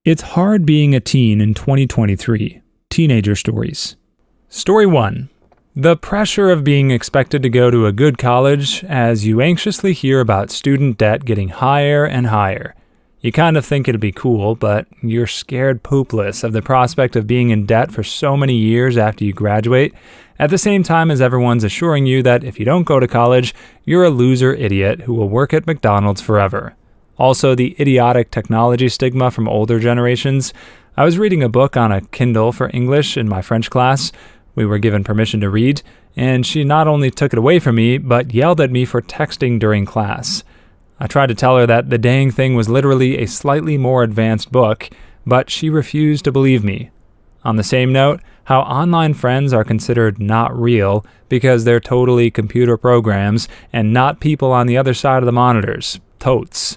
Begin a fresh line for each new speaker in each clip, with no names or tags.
It's hard being a teen in 2023. Teenager stories. Story 1. The pressure of being expected to go to a good college as you anxiously hear about student debt getting higher and higher. You kind of think it'd be cool, but you're scared poopless of the prospect of being in debt for so many years after you graduate, at the same time as everyone's assuring you that if you don't go to college, you're a loser idiot who will work at McDonald's forever. Also, the idiotic technology stigma from older generations. I was reading a book on a Kindle for English in my French class. We were given permission to read, and she not only took it away from me, but yelled at me for texting during class. I tried to tell her that the dang thing was literally a slightly more advanced book, but she refused to believe me. On the same note, how online friends are considered not real because they're totally computer programs and not people on the other side of the monitors. Totes.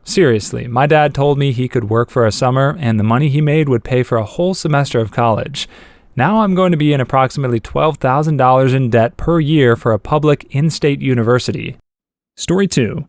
Seriously, my dad told me he could work for a summer and the money he made would pay for a whole semester of college. Now I'm going to be in approximately $12,000 in debt per year for a public in-state university. Story 2.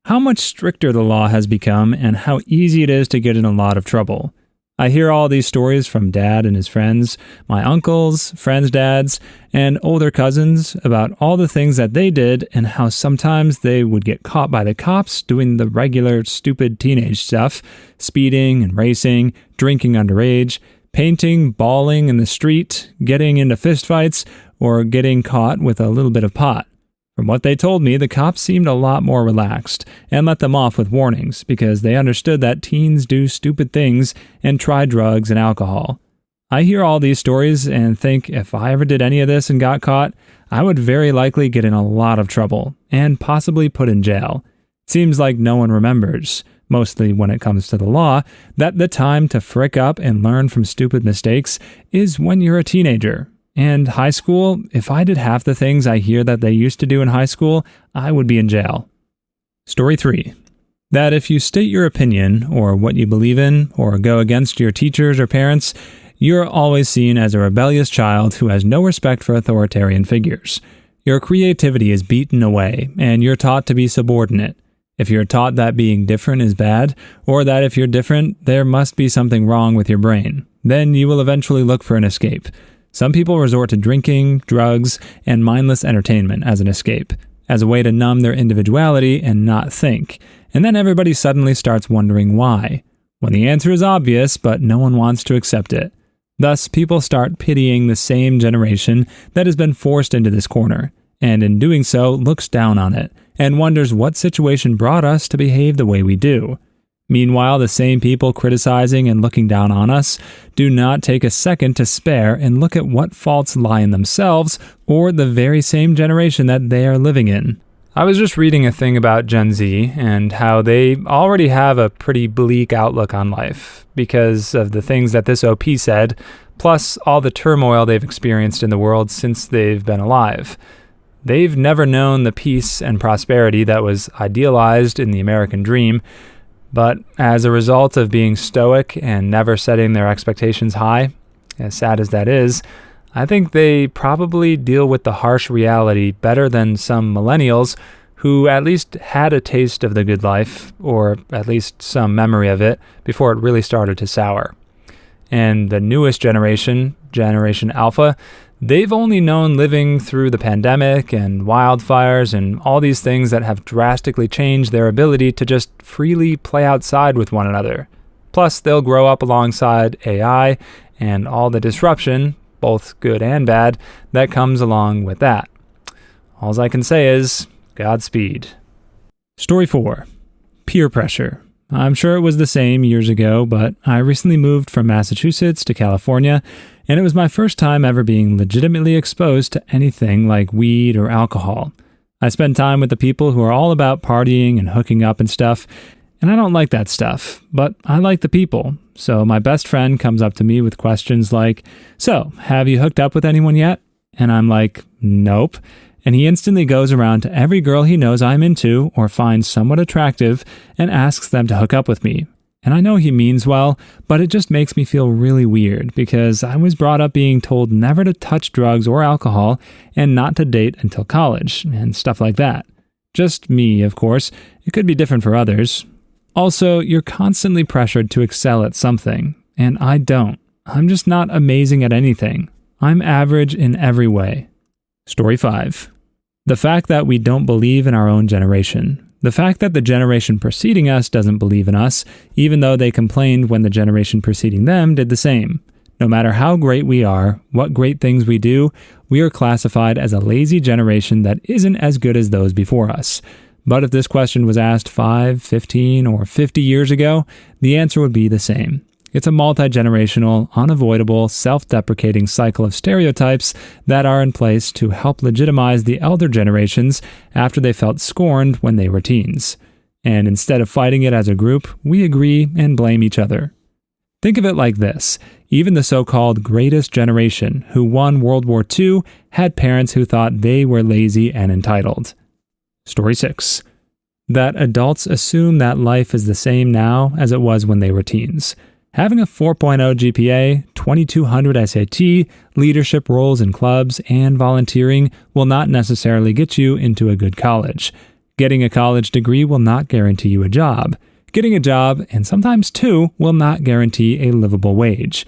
How much stricter the law has become and how easy it is to get in a lot of trouble. I hear all these stories from Dad and his friends, my uncles, friends' dads, and older cousins about all the things that they did and how sometimes they would get caught by the cops doing the regular stupid teenage stuff, speeding and racing, drinking underage, painting, bawling in the street, getting into fistfights, or getting caught with a little bit of pot. From what they told me, the cops seemed a lot more relaxed and let them off with warnings because they understood that teens do stupid things and try drugs and alcohol. I hear all these stories and think if I ever did any of this and got caught, I would very likely get in a lot of trouble and possibly put in jail. It seems like no one remembers, mostly when it comes to the law, that the time to frick up and learn from stupid mistakes is when you're a teenager. And high school, if I did half the things I hear that they used to do in high school, I would be in jail. Story 3. That if you state your opinion, or what you believe in, or go against your teachers or parents, you're always seen as a rebellious child who has no respect for authoritarian figures. Your creativity is beaten away, and you're taught to be subordinate. If you're taught that being different is bad, or that if you're different, there must be something wrong with your brain, then you will eventually look for an escape. Some people resort to drinking, drugs, and mindless entertainment as an escape, as a way to numb their individuality and not think, and then everybody suddenly starts wondering why, when the answer is obvious but no one wants to accept it. Thus, people start pitying the same generation that has been forced into this corner, and in doing so looks down on it, and wonders what situation brought us to behave the way we do. Meanwhile, the same people criticizing and looking down on us do not take a second to spare and look at what faults lie in themselves or the very same generation that they are living in. I was just reading a thing about Gen Z and how they already have a pretty bleak outlook on life because of the things that this OP said, plus all the turmoil they've experienced in the world since they've been alive. They've never known the peace and prosperity that was idealized in the American dream, but as a result of being stoic and never setting their expectations high, as sad as that is, I think they probably deal with the harsh reality better than some millennials who at least had a taste of the good life, or at least some memory of it, before it really started to sour. And the newest generation, Generation Alpha, they've only known living through the pandemic and wildfires and all these things that have drastically changed their ability to just freely play outside with one another. Plus, they'll grow up alongside AI and all the disruption, both good and bad, that comes along with that. All I can say is, Godspeed. Story 4. Peer pressure. I'm sure it was the same years ago, but I recently moved from Massachusetts to California, and it was my first time ever being legitimately exposed to anything like weed or alcohol. I spend time with the people who are all about partying and hooking up and stuff, and I don't like that stuff, but I like the people. So my best friend comes up to me with questions like, "So, have you hooked up with anyone yet?" And I'm like, "Nope." And he instantly goes around to every girl he knows I'm into or finds somewhat attractive and asks them to hook up with me. And I know he means well, but it just makes me feel really weird because I was brought up being told never to touch drugs or alcohol and not to date until college and stuff like that. Just me, of course. It could be different for others. Also, you're constantly pressured to excel at something, and I don't. I'm just not amazing at anything. I'm average in every way. Story 5. The fact that we don't believe in our own generation. The fact that the generation preceding us doesn't believe in us, even though they complained when the generation preceding them did the same. No matter how great we are, what great things we do, we are classified as a lazy generation that isn't as good as those before us. But if this question was asked 5, 15, or 50 years ago, the answer would be the same. It's a multi-generational, unavoidable, self-deprecating cycle of stereotypes that are in place to help legitimize the elder generations after they felt scorned when they were teens. And instead of fighting it as a group, we agree and blame each other. Think of it like this. Even the so-called greatest generation who won World War II had parents who thought they were lazy and entitled. Story 6. That adults assume that life is the same now as it was when they were teens. Having a 4.0 GPA, 2200 SAT, leadership roles in clubs, and volunteering will not necessarily get you into a good college. Getting a college degree will not guarantee you a job. Getting a job, and sometimes two, will not guarantee a livable wage.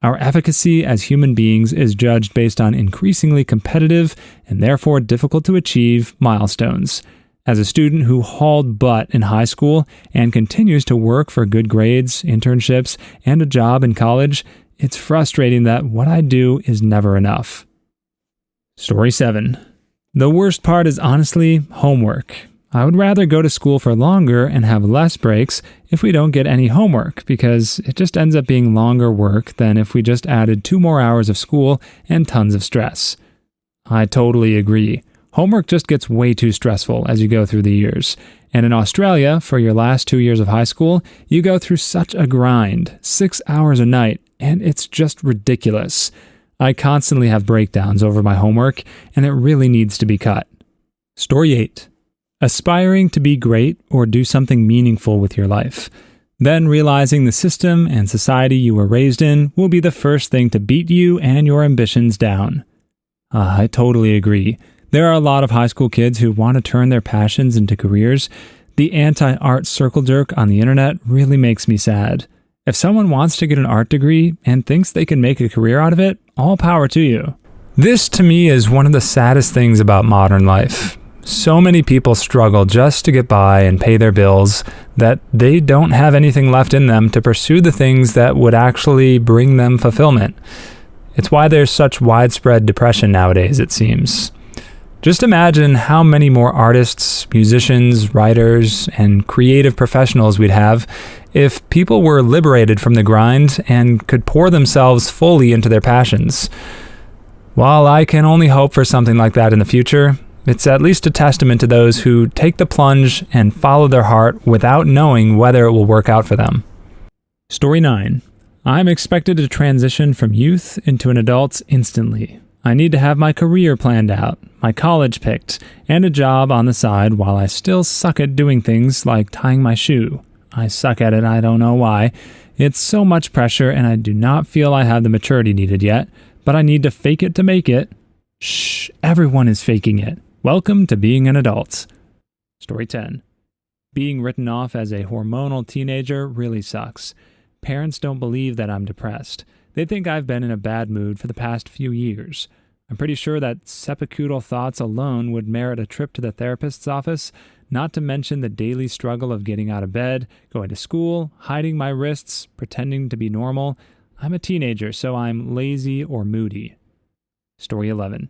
Our efficacy as human beings is judged based on increasingly competitive and therefore difficult to achieve milestones. As a student who hauled butt in high school and continues to work for good grades, internships, and a job in college, it's frustrating that what I do is never enough. Story 7. The worst part is honestly homework. I would rather go to school for longer and have less breaks if we don't get any homework, because it just ends up being longer work than if we just added 2 more hours of school and tons of stress. I totally agree. Homework just gets way too stressful as you go through the years. And in Australia, for your last 2 years of high school, you go through such a grind, 6 hours a night, and it's just ridiculous. I constantly have breakdowns over my homework, and it really needs to be cut. Story 8. Aspiring to be great or do something meaningful with your life. Then realizing the system and society you were raised in will be the first thing to beat you and your ambitions down. I totally agree. There are a lot of high school kids who want to turn their passions into careers. The anti-art circle jerk on the internet really makes me sad. If someone wants to get an art degree and thinks they can make a career out of it, all power to you. This, to me, is one of the saddest things about modern life. So many people struggle just to get by and pay their bills that they don't have anything left in them to pursue the things that would actually bring them fulfillment. It's why there's such widespread depression nowadays, it seems. Just imagine how many more artists, musicians, writers, and creative professionals we'd have if people were liberated from the grind and could pour themselves fully into their passions. While I can only hope for something like that in the future, it's at least a testament to those who take the plunge and follow their heart without knowing whether it will work out for them. Story 9. I'm expected to transition from youth into an adult instantly. I need to have my career planned out, my college picked, and a job on the side while I still suck at doing things like tying my shoe. I suck at it, I don't know why. It's so much pressure and I do not feel I have the maturity needed yet, but I need to fake it to make it. Shh, everyone is faking it. Welcome to being an adult. Story 10. Being written off as a hormonal teenager really sucks. Parents don't believe that I'm depressed. They think I've been in a bad mood for the past few years. I'm pretty sure that seppukutal thoughts alone would merit a trip to the therapist's office, not to mention the daily struggle of getting out of bed, going to school, hiding my wrists, pretending to be normal. I'm a teenager, so I'm lazy or moody. Story 11.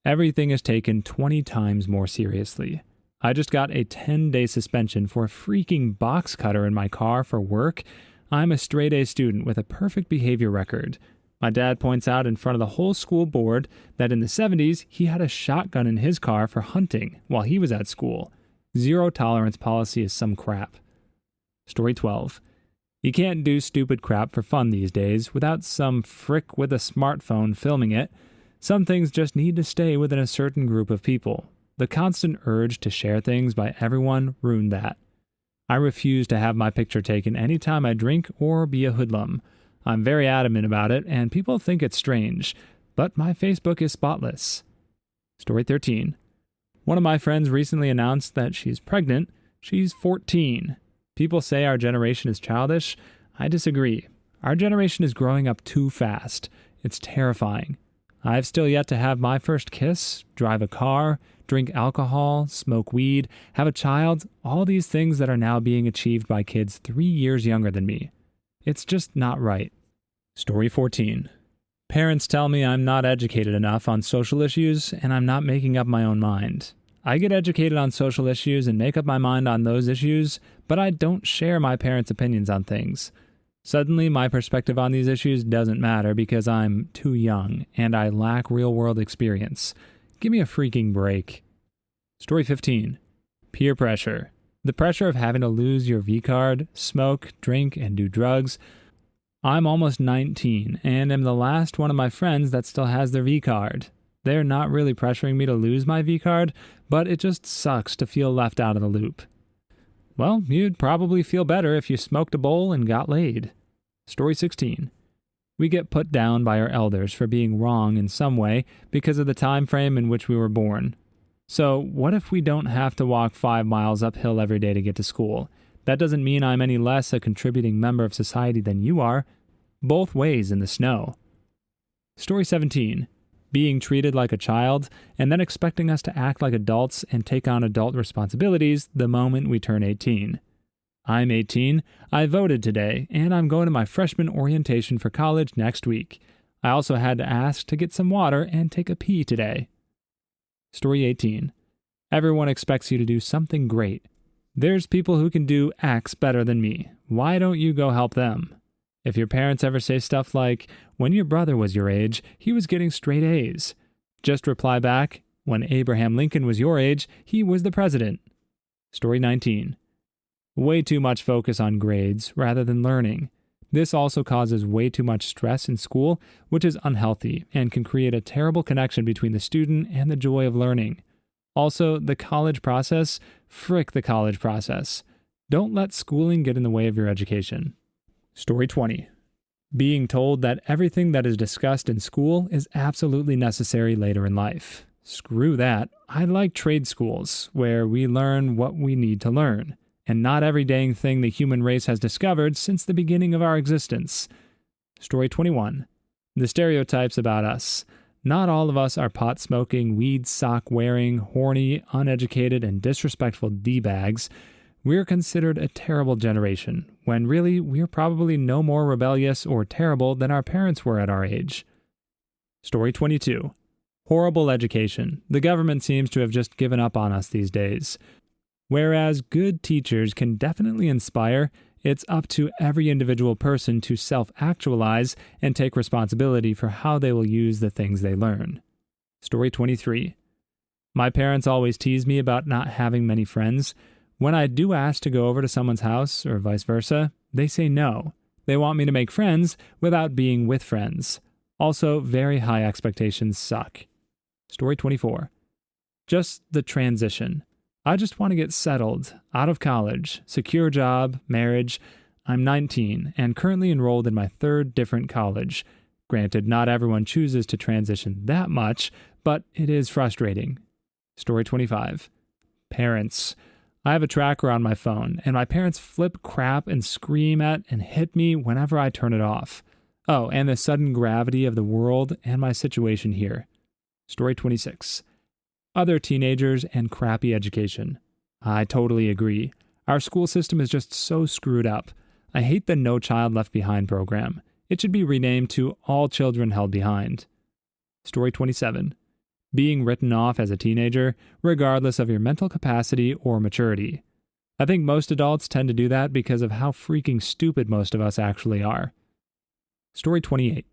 Everything is taken 20 times more seriously. I just got a 10-day suspension for a freaking box cutter in my car for work. I'm a straight-A student with a perfect behavior record. My dad points out in front of the whole school board that in the 70s, he had a shotgun in his car for hunting while he was at school. Zero tolerance policy is some crap. Story 12. You can't do stupid crap for fun these days without some frick with a smartphone filming it. Some things just need to stay within a certain group of people. The constant urge to share things by everyone ruined that. I refuse to have my picture taken anytime I drink or be a hoodlum. I'm very adamant about it, and people think it's strange, but my Facebook is spotless. Story 13. One of my friends recently announced that she's pregnant. She's 14. People say our generation is childish. I disagree. Our generation is growing up too fast. It's terrifying. I've still yet to have my first kiss, drive a car, drink alcohol, smoke weed, have a child, all these things that are now being achieved by kids 3 years younger than me. It's just not right. Story 14. Parents tell me I'm not educated enough on social issues and I'm not making up my own mind. I get educated on social issues and make up my mind on those issues, but I don't share my parents' opinions on things. Suddenly, my perspective on these issues doesn't matter because I'm too young and I lack real-world experience. Give me a freaking break. Story 15. Peer pressure. The pressure of having to lose your V-card, smoke, drink, and do drugs. I'm almost 19 and am the last one of my friends that still has their V-card. They're not really pressuring me to lose my V-card, but it just sucks to feel left out of the loop. Well, you'd probably feel better if you smoked a bowl and got laid. Story 16. We get put down by our elders for being wrong in some way because of the time frame in which we were born. So, what if we don't have to walk 5 miles uphill every day to get to school? That doesn't mean I'm any less a contributing member of society than you are. Both ways in the snow. Story 17. Being treated like a child, and then expecting us to act like adults and take on adult responsibilities the moment we turn 18. I'm 18, I voted today, and I'm going to my freshman orientation for college next week. I also had to ask to get some water and take a pee today. Story 18. Everyone expects you to do something great. There's people who can do X better than me. Why don't you go help them? If your parents ever say stuff like, when your brother was your age, he was getting straight A's, just reply back, when Abraham Lincoln was your age, he was the president. Story 19. Way too much focus on grades rather than learning. This also causes way too much stress in school, which is unhealthy and can create a terrible connection between the student and the joy of learning. Also, the college process, frick the college process. Don't let schooling get in the way of your education. Story 20. Being told that everything that is discussed in school is absolutely necessary later in life. Screw that. I like trade schools, where we learn what we need to learn, and not every dang thing the human race has discovered since the beginning of our existence. Story 21. The stereotypes about us. Not all of us are pot-smoking, weed sock-wearing, horny, uneducated, and disrespectful D-bags. We're considered a terrible generation, when really we're probably no more rebellious or terrible than our parents were at our age. Story 22. Horrible education. The government seems to have just given up on us these days. Whereas good teachers can definitely inspire, it's up to every individual person to self-actualize and take responsibility for how they will use the things they learn. Story 23. My parents always tease me about not having many friends. When I do ask to go over to someone's house, or vice versa, they say no. They want me to make friends without being with friends. Also, very high expectations suck. Story 24. Just the transition. I just want to get settled, out of college, secure job, marriage. I'm 19 and currently enrolled in my 3rd different college. Granted, not everyone chooses to transition that much, but it is frustrating. Story 25. Parents. I have a tracker on my phone, and my parents flip crap and scream at and hit me whenever I turn it off. Oh, and the sudden gravity of the world and my situation here. Story 26. Other teenagers and crappy education. I totally agree. Our school system is just so screwed up. I hate the No Child Left Behind program. It should be renamed to All Children Held Behind. Story 27. Being written off as a teenager, regardless of your mental capacity or maturity. I think most adults tend to do that because of how freaking stupid most of us actually are. Story 28.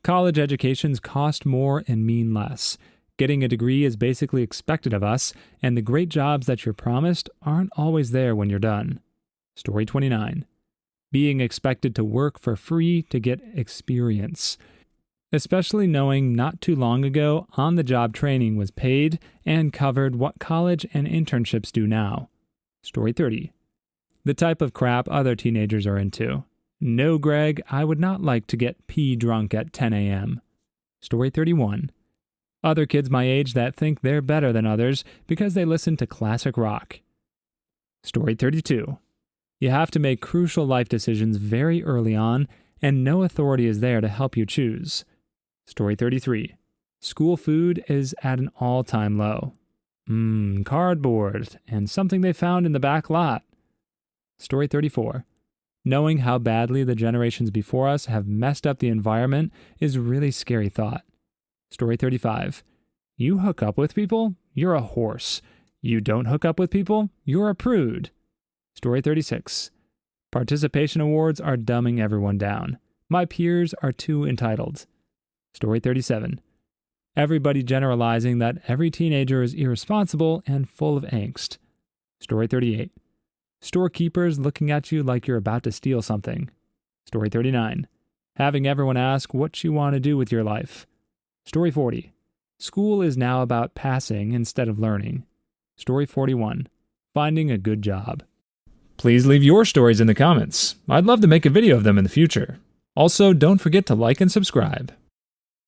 College educations cost more and mean less. Getting a degree is basically expected of us, and the great jobs that you're promised aren't always there when you're done. Story 29. Being expected to work for free to get experience. Especially knowing not too long ago on-the-job training was paid and covered what college and internships do now. Story 30. The type of crap other teenagers are into. No, Greg, I would not like to get pee drunk at 10 a.m. Story 31. Other kids my age that think they're better than others because they listen to classic rock. Story 32. You have to make crucial life decisions very early on, and no authority is there to help you choose. Story 33. School food is at an all-time low. Cardboard, and something they found in the back lot. Story 34. Knowing how badly the generations before us have messed up the environment is a really scary thought. Story 35. You hook up with people? You're a horse. You don't hook up with people? You're a prude. Story 36. Participation awards are dumbing everyone down. My peers are too entitled. Story 37. Everybody generalizing that every teenager is irresponsible and full of angst. Story 38. Storekeepers looking at you like you're about to steal something. Story 39. Having everyone ask what you want to do with your life. Story 40. School is now about passing instead of learning. Story 41. Finding a good job. Please leave your stories in the comments. I'd love to make a video of them in the future. Also, don't forget to like and subscribe.